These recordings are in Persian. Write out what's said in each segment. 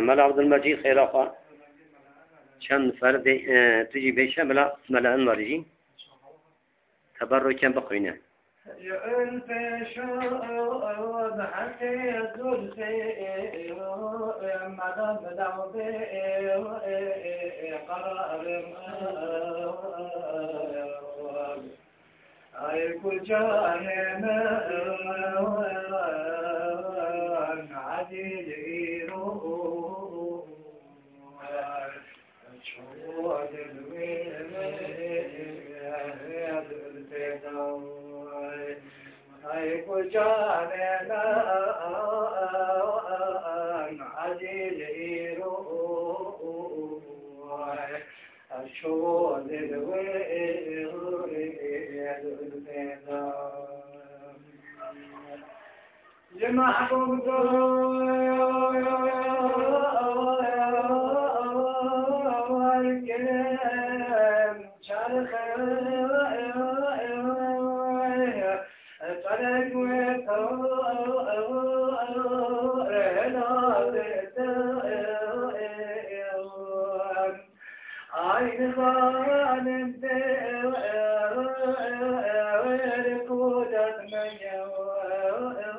ملا عبد المجيد خلافة كم فرد تجي بشملة ملا المرجي تبرك كم بقينا أنت شو حكي زلفي مدام دعوتي قرار أي كل جانب عديد أي كل جانب عديد الشوال الويل جمعكم والكلام شارخ طلق عين ظالم وركودت من ظالم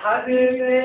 حبيبي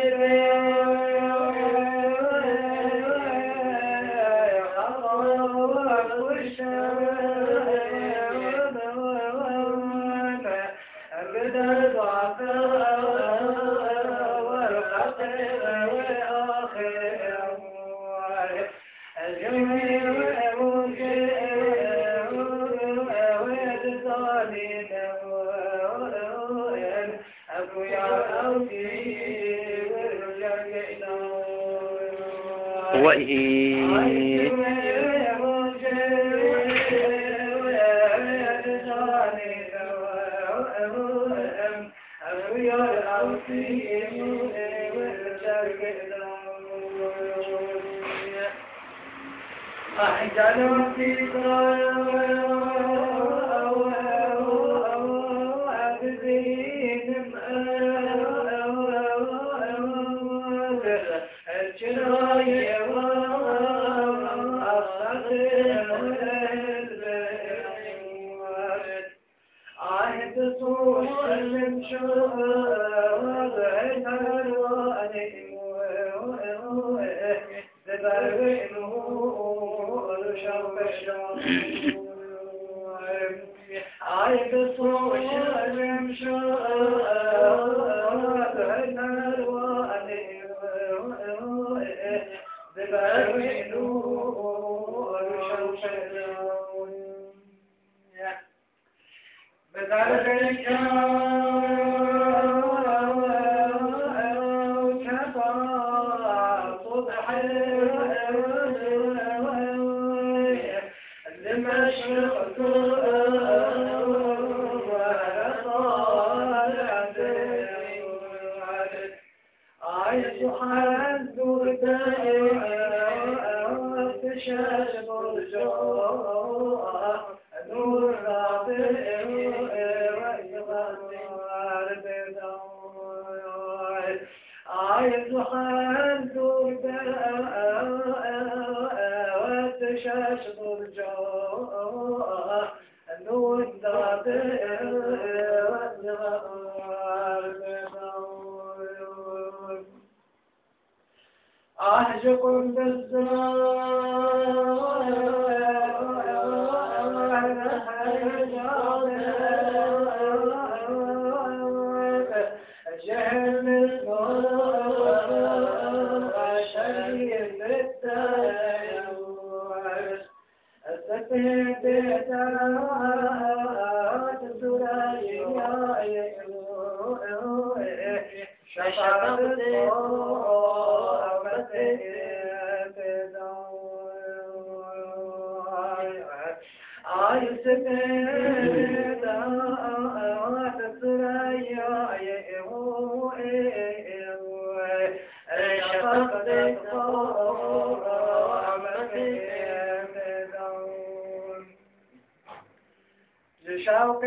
شوق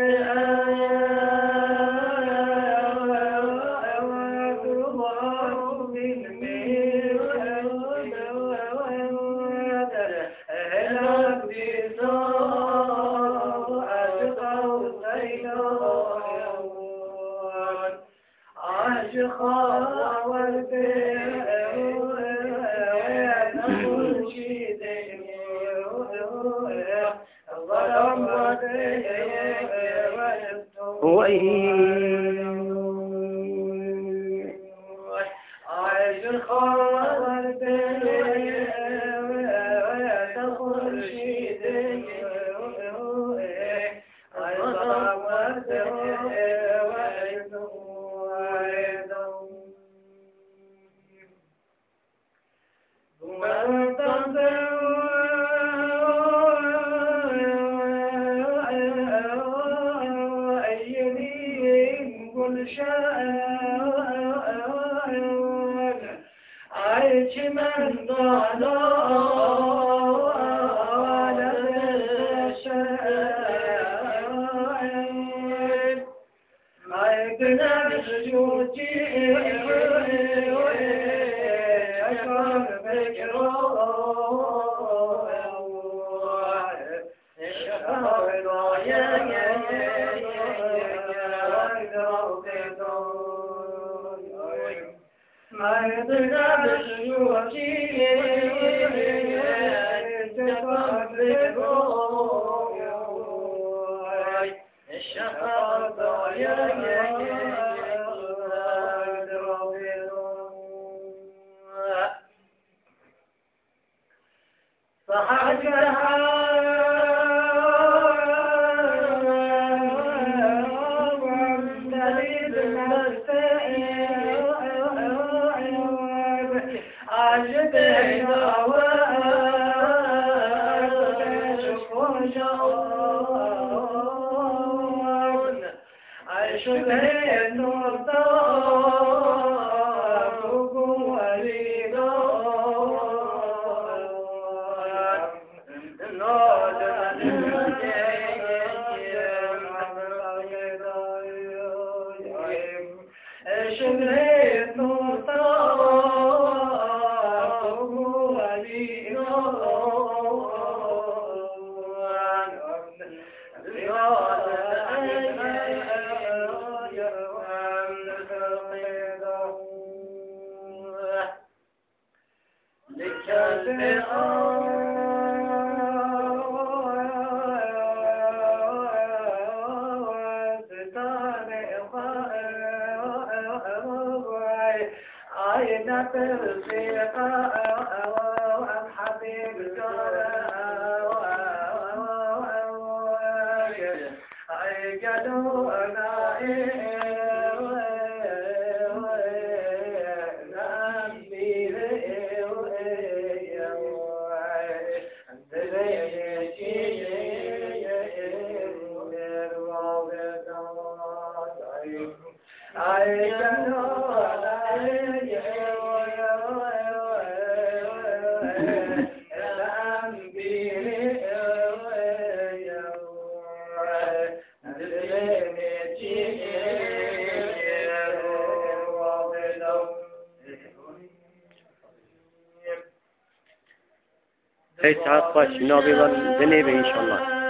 هي ساعات باش نوبي ذنبي إن شاء الله.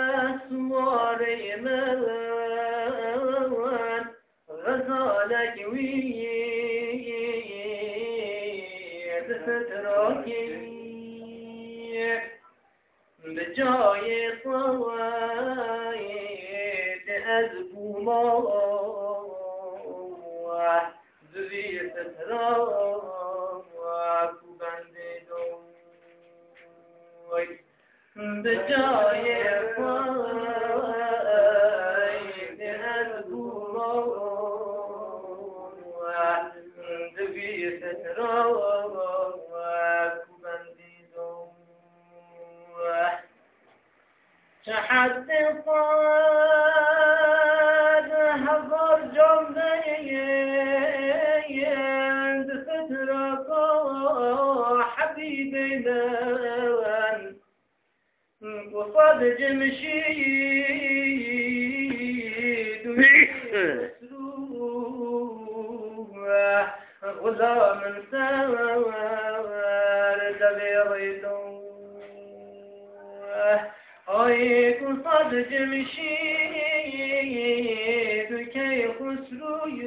بجاي صوايد أزبوما زبيت تراك بنددون بجاي صوايد كبنديدو تحدي صاد هضر جمعين فترك حبيبي لان وصاد جمشيد ويسروه غلام سوار دبيريدوه أيكون صاد جمشيد كي خسروه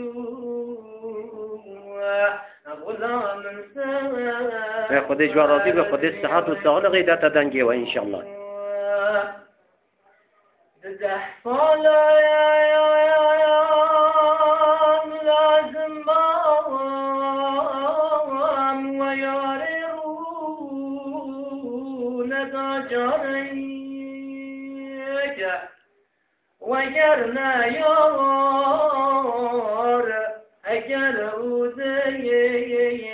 غلام سوار به خودش و راضی به خودش صحت و سعادت غیدت دنگی و انشالله ده صلاة لازم ويارون دا جاريك ويرنا يار أجل ودي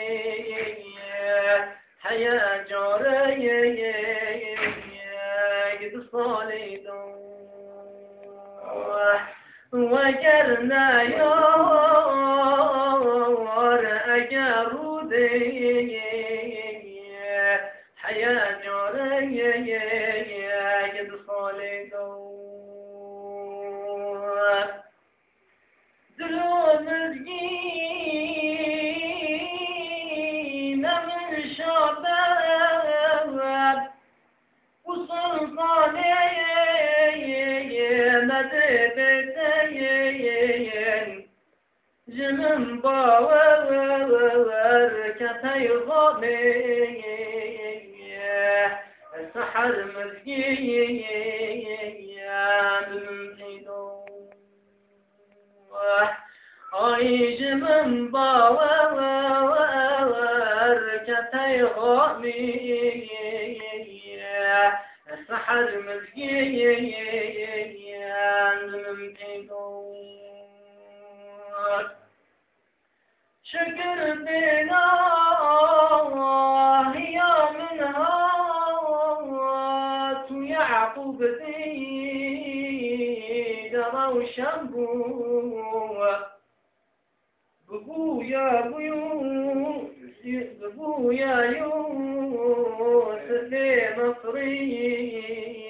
حياة جاريك صالدون وجرنا يار أجرودي حياة جاري قد صالدون دلون رجينا من شباب وسلطاني مدبتين جمن باور كتي ظامي السحر مزقيا بالمحيدون أي جمن باور كتي ظامي السحر مزقيا بالمحيدون شكر بنا هي منها يعقوب ذي درى وشبو ببو يا يوسف مصري